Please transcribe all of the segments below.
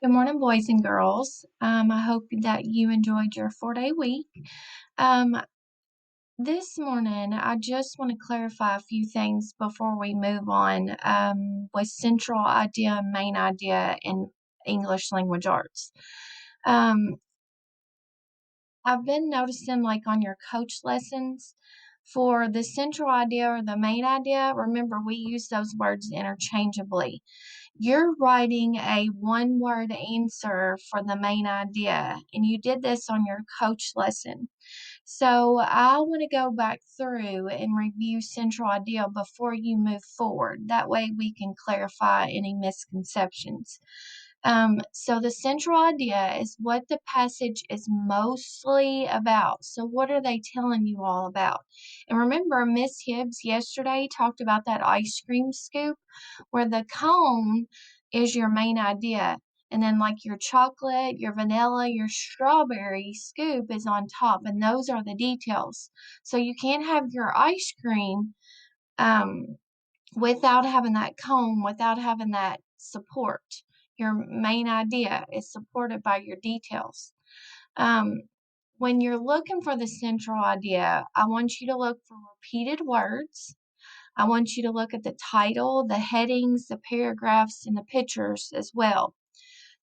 Good morning, boys and girls. I hope that you enjoyed your 4-day week. Um, this morning, I just want to clarify a few things before we move on with central idea and main idea in English language arts. Um, I've been noticing, like on your coach lessons, for the central idea or the main idea, remember we use those words interchangeably. You're writing a one word answer for the main idea, and you did this on your coach lesson. So I want to go back through and review central idea before you move forward. That way we can clarify any misconceptions. So the central idea is what the passage is mostly about. So what are they telling you all about? And remember, Miss Hibbs yesterday talked about that ice cream scoop where the cone is your main idea. And then like your chocolate, your vanilla, your strawberry scoop is on top. And those are the details. So you can't have your ice cream um, without having that cone, without having that support. Your main idea is supported by your details. Um, when you're looking for the central idea, I want you to look for repeated words. I want you to look at the title, the headings, the paragraphs, and the pictures as well.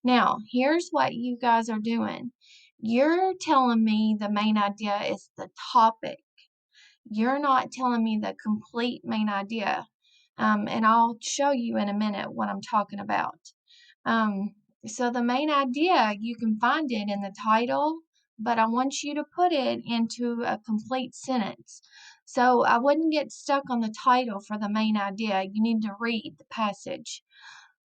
Now, here's what you guys are doing. You're telling me the main idea is the topic. You're not telling me the complete main idea. And I'll show you in a minute what I'm talking about. Um, so the main idea, you can find it in the title, but I want you to put it into a complete sentence. So I wouldn't get stuck on the title for the main idea. You need to read the passage.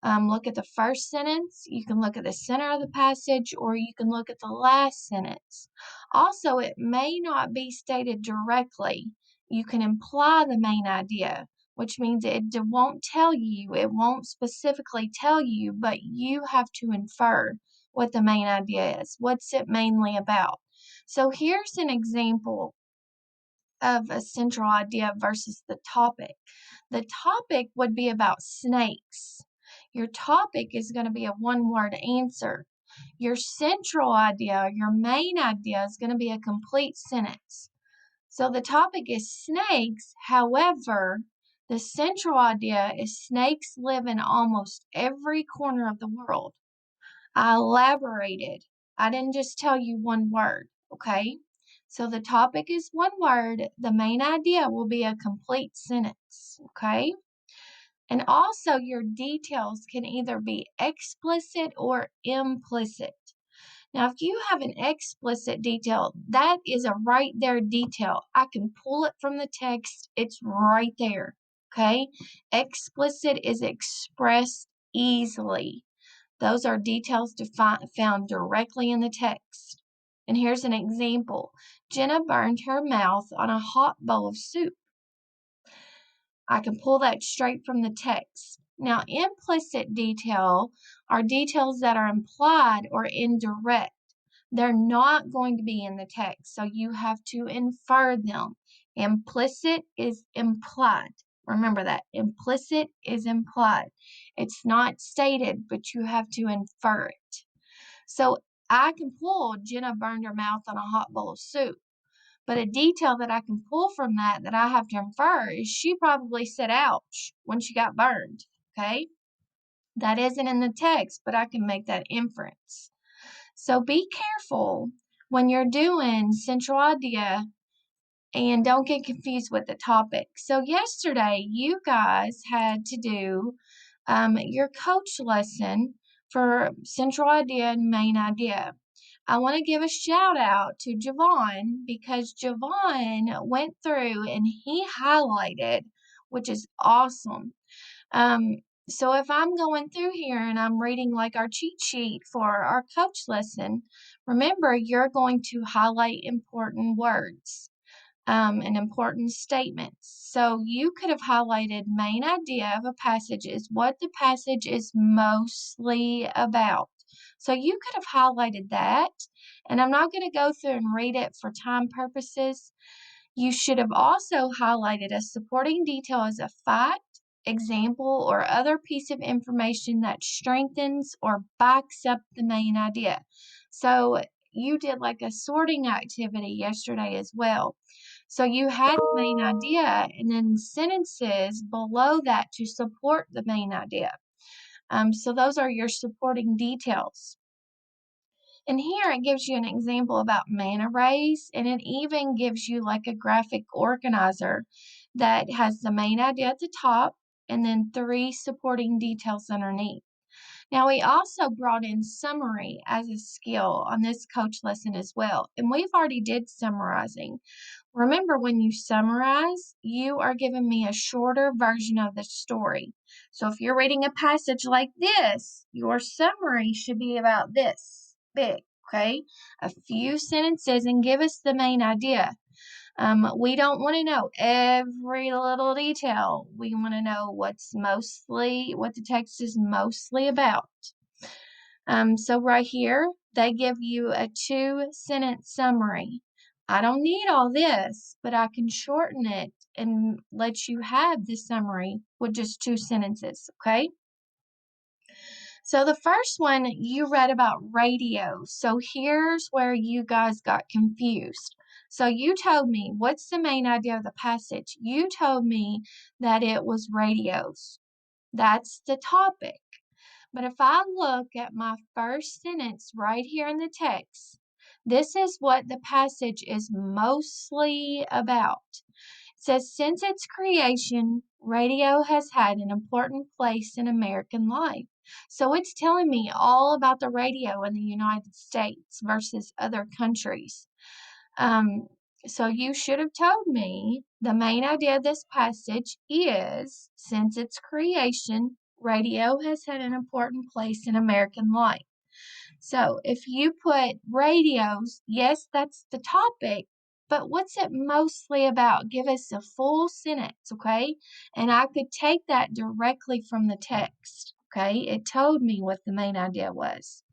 Look at the first sentence. You can look at the center of the passage, or you can look at the last sentence. Also, it may not be stated directly. You can imply the main idea, which means it won't tell you, it won't specifically tell you, but you have to infer what the main idea is. What's it mainly about? So here's an example of a central idea versus the topic. The topic would be about snakes. Your topic is going to be a one word answer. Your central idea, your main idea, is going to be a complete sentence. So the topic is snakes. However, the central idea is snakes live in almost every corner of the world. I elaborated. I didn't just tell you one word, okay? So the topic is one word. The main idea will be a complete sentence, okay? And also, your details can either be explicit or implicit. Now, if you have an explicit detail, that is a right there detail. I can pull it from the text, it's right there, okay? Explicit is expressed easily. Those are details found directly in the text. And here's an example. Jenna burned her mouth on a hot bowl of soup. I can pull that straight from the text. Now, implicit detail are details that are implied or indirect. They're not going to be in the text, so you have to infer them. Implicit is implied. Remember that. Implicit is implied. It's not stated, but you have to infer it. So I can pull Jenna burned her mouth on a hot bowl of soup. But a detail that I can pull from that I have to infer is she probably said ouch when she got burned. Okay? That isn't in the text, but I can make that inference. So be careful when you're doing central idea and don't get confused with the topic. So yesterday, you guys had to do your coach lesson for central idea and main idea. I want to give a shout out to Javon because Javon went through and he highlighted, which is awesome. Um, so if I'm going through here and I'm reading like our cheat sheet for our coach lesson, remember you're going to highlight important words and important statements. So you could have highlighted main idea of a passage is what the passage is mostly about. So you could have highlighted that, and I'm not going to go through and read it for time purposes. You should have also highlighted a supporting detail as a fact, example, or other piece of information that strengthens or backs up the main idea. So you did like a sorting activity yesterday as well. So you had the main idea and then sentences below that to support the main idea. So those are your supporting details. And here it gives you an example about man arrays, and it even gives you like a graphic organizer that has the main idea at the top and then 3 supporting details underneath. Now, we also brought in summary as a skill on this coach lesson as well, and we've already did summarizing. Remember, when you summarize, you are giving me a shorter version of the story. So if you're reading a passage like this, your summary should be about this big, okay? A few sentences and give us the main idea. We don't want to know every little detail. We want to know what the text is mostly about. So right here, they give you a 2-sentence summary. I don't need all this, but I can shorten it and let you have the summary with just 2 sentences, okay? So the first one, you read about radio. So here's where you guys got confused. So you told me, what's the main idea of the passage? You told me that it was radios. That's the topic. But if I look at my first sentence right here in the text, this is what the passage is mostly about. It says, since its creation, radio has had an important place in American life. So it's telling me all about the radio in the United States versus other countries. Um, so you should have told me the main idea of this passage is, since its creation, radio has had an important place in American life. So if you put radios, yes, that's the topic, but what's it mostly about? Give us a full sentence, okay? And I could take that directly from the text, okay? It told me what the main idea was.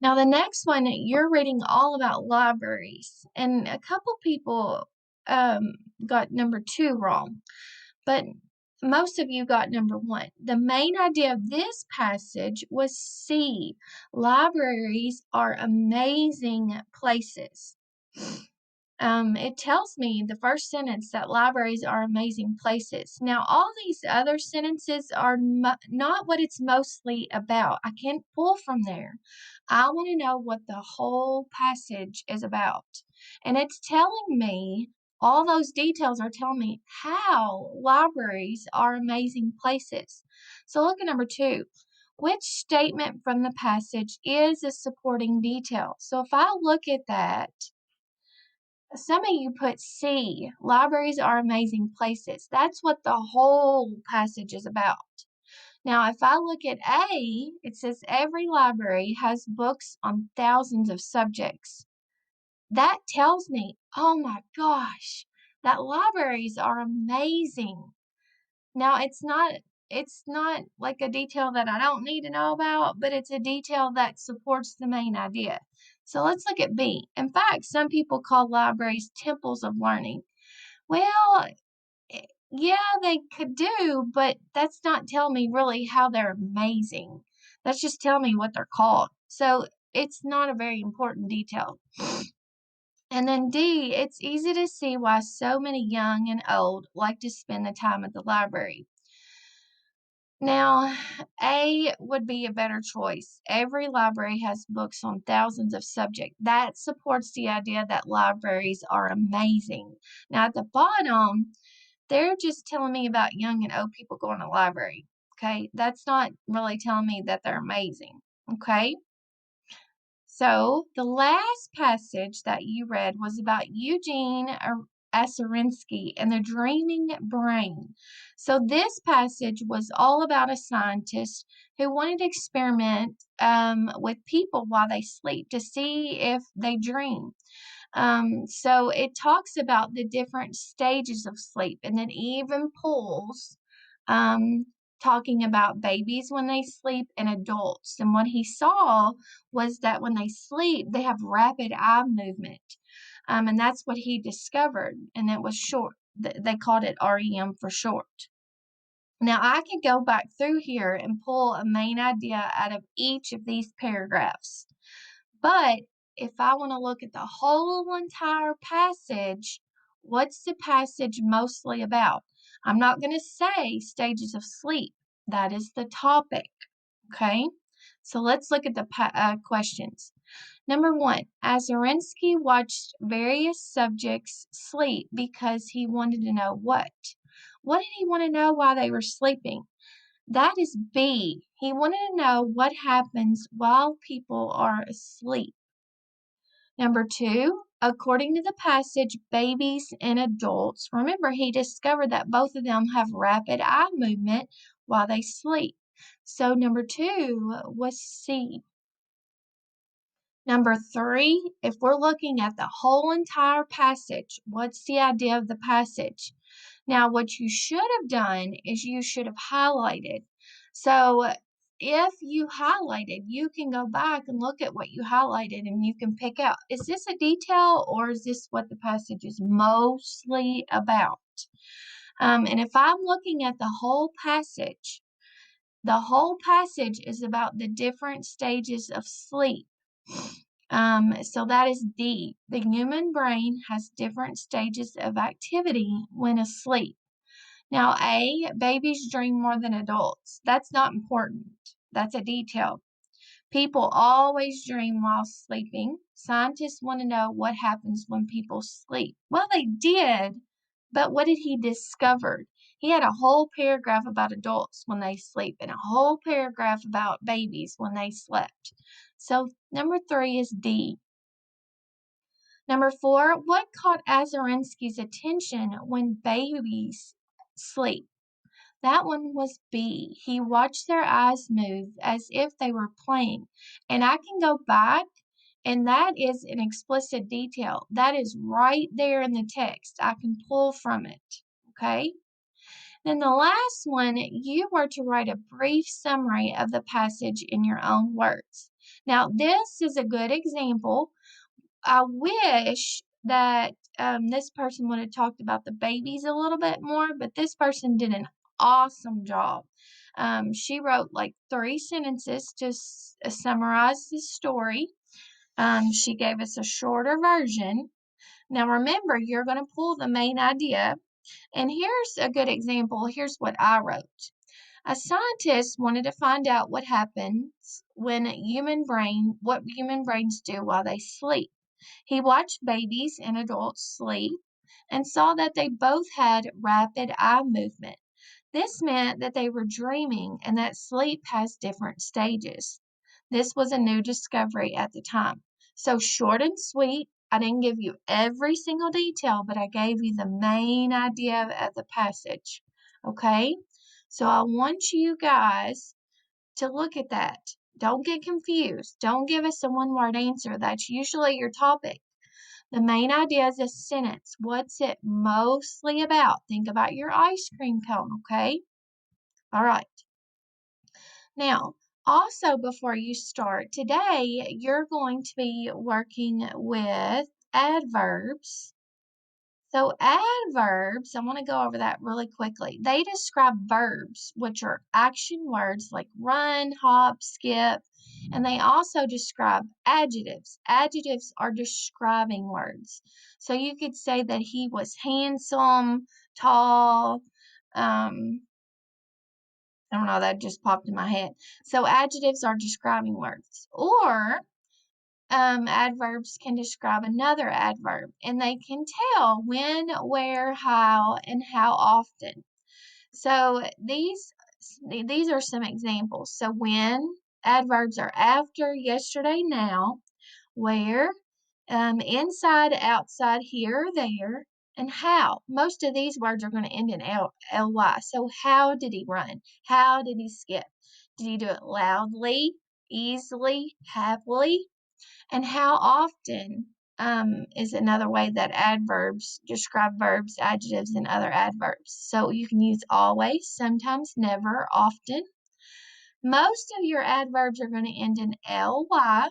Now, the next one, you're reading all about libraries, and a couple people got number 2 wrong, but most of you got number 1. The main idea of this passage was C. Libraries are amazing places. It tells me the first sentence that libraries are amazing places. Now, all these other sentences are not what it's mostly about. I can't pull from there. I want to know what the whole passage is about. And it's telling me, all those details are telling me how libraries are amazing places. So look at number 2. Which statement from the passage is a supporting detail? So if I look at that, some of you put C, libraries are amazing places. That's what the whole passage is about. Now, if I look at A, it says every library has books on thousands of subjects. That tells me, oh my gosh, that libraries are amazing. Now, it's not like a detail that I don't need to know about, but it's a detail that supports the main idea. So let's look at B. In fact, some people call libraries temples of learning. Well, yeah, they could do, but that's not telling me really how they're amazing. That's just telling me what they're called. So it's not a very important detail. And then D, it's easy to see why so many young and old like to spend the time at the library. Now, A would be a better choice. Every library has books on thousands of subjects. That supports the idea that libraries are amazing. Now, at the bottom, they're just telling me about young and old people going to the library. Okay, that's not really telling me that they're amazing. Okay, so the last passage that you read was about Eugene Aserinsky and the dreaming brain. So this passage was all about a scientist who wanted to experiment with people while they sleep to see if they dream. So it talks about the different stages of sleep and then even pulls talking about babies when they sleep and adults. And what he saw was that when they sleep, they have rapid eye movement. And that's what he discovered. And it was short. They called it REM for short. Now, I could go back through here and pull a main idea out of each of these paragraphs. But if I want to look at the whole entire passage, what's the passage mostly about? I'm not going to say stages of sleep. That is the topic. Okay? So let's look at the questions. Number 1, Azarinsky watched various subjects sleep because he wanted to know what? What did he want to know while they were sleeping? That is B. He wanted to know what happens while people are asleep. Number 2, according to the passage, babies and adults, remember he discovered that both of them have rapid eye movement while they sleep. So number 2 was C. Number 3, if we're looking at the whole entire passage, what's the idea of the passage? Now, what you should have done is you should have highlighted. So, if you highlighted, you can go back and look at what you highlighted and you can pick out, is this a detail or is this what the passage is mostly about? And if I'm looking at the whole passage is about the different stages of sleep. So that is D. The human brain has different stages of activity when asleep. Now, A, babies dream more than adults. That's not important. That's a detail. People always dream while sleeping. Scientists want to know what happens when people sleep. Well, they did, but what did he discover? He had a whole paragraph about adults when they sleep and a whole paragraph about babies when they slept. So number 3 is D. Number 4, what caught Azarinsky's attention when babies sleep? That one was B. He watched their eyes move as if they were playing. And I can go back, and that is an explicit detail. That is right there in the text. I can pull from it. Okay? Then the last one, you were to write a brief summary of the passage in your own words. Now, this is a good example. I wish that this person would have talked about the babies a little bit more, but this person did an awesome job. She wrote like 3 sentences to summarize the story. She gave us a shorter version. Now remember, you're going to pull the main idea. And here's a good example. Here's what I wrote. A scientist wanted to find out what happens when what human brains do while they sleep. He watched babies and adults sleep and saw that they both had rapid eye movement. This meant that they were dreaming and that sleep has different stages. This was a new discovery at the time. So short and sweet. I didn't give you every single detail, but I gave you the main idea of the passage. Okay? So I want you guys to look at that. Don't get confused. Don't give us a one-word answer. That's usually your topic. The main idea is a sentence. What's it mostly about? Think about your ice cream cone, okay? All right. Now, also before you start, today you're going to be working with adverbs. So adverbs, I want to go over that really quickly. They describe verbs, which are action words like run, hop, skip, and they also describe adjectives. Adjectives are describing words. So you could say that he was handsome, tall, I don't know, that just popped in my head. So adjectives are describing words. Or adverbs can describe another adverb, and they can tell when, where, how, and how often. So these are some examples. So when, adverbs are after, yesterday, now, where, inside, outside, here or there, and how. Most of these words are going to end in ly. So how did he run? How did he skip? Did he do it loudly, easily, happily? And how often is another way that adverbs describe verbs, adjectives, and other adverbs. So you can use always, sometimes, never, often. Most of your adverbs are going to end in ly,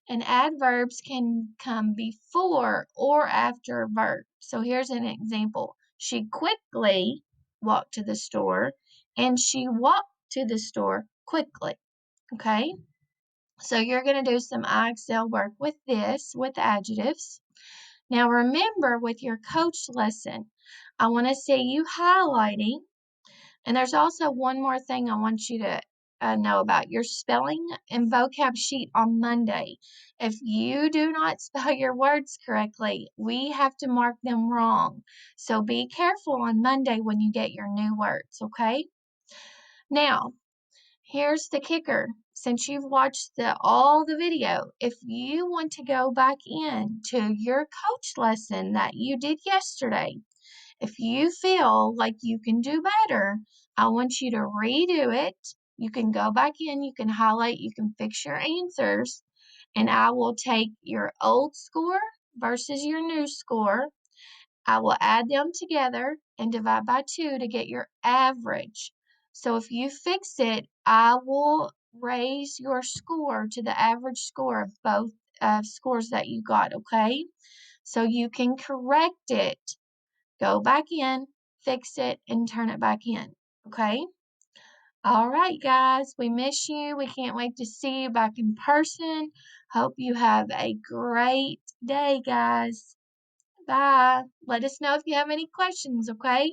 and adverbs can come before or after a verb. So here's an example. She quickly walked to the store, and she walked to the store quickly. Okay? So you're going to do some IXL work with this, with adjectives. Now remember, with your coach lesson, I want to see you highlighting. And there's also one more thing I want you to know about your spelling and vocab sheet on Monday. If you do not spell your words correctly, we have to mark them wrong. So be careful on Monday when you get your new words, okay? Now, here's the kicker. Since you've watched all the video, if you want to go back in to your coach lesson that you did yesterday, if you feel like you can do better, I want you to redo it. You can go back in, you can highlight, you can fix your answers, and I will take your old score versus your new score. I will add them together and divide by 2 to get your average. So if you fix it, I will raise your score to the average score of both scores that you got, okay? So you can correct it. Go back in, fix it, and turn it back in, okay? All right, guys, we miss you. We can't wait to see you back in person. Hope you have a great day, guys. Bye. Let us know if you have any questions, okay?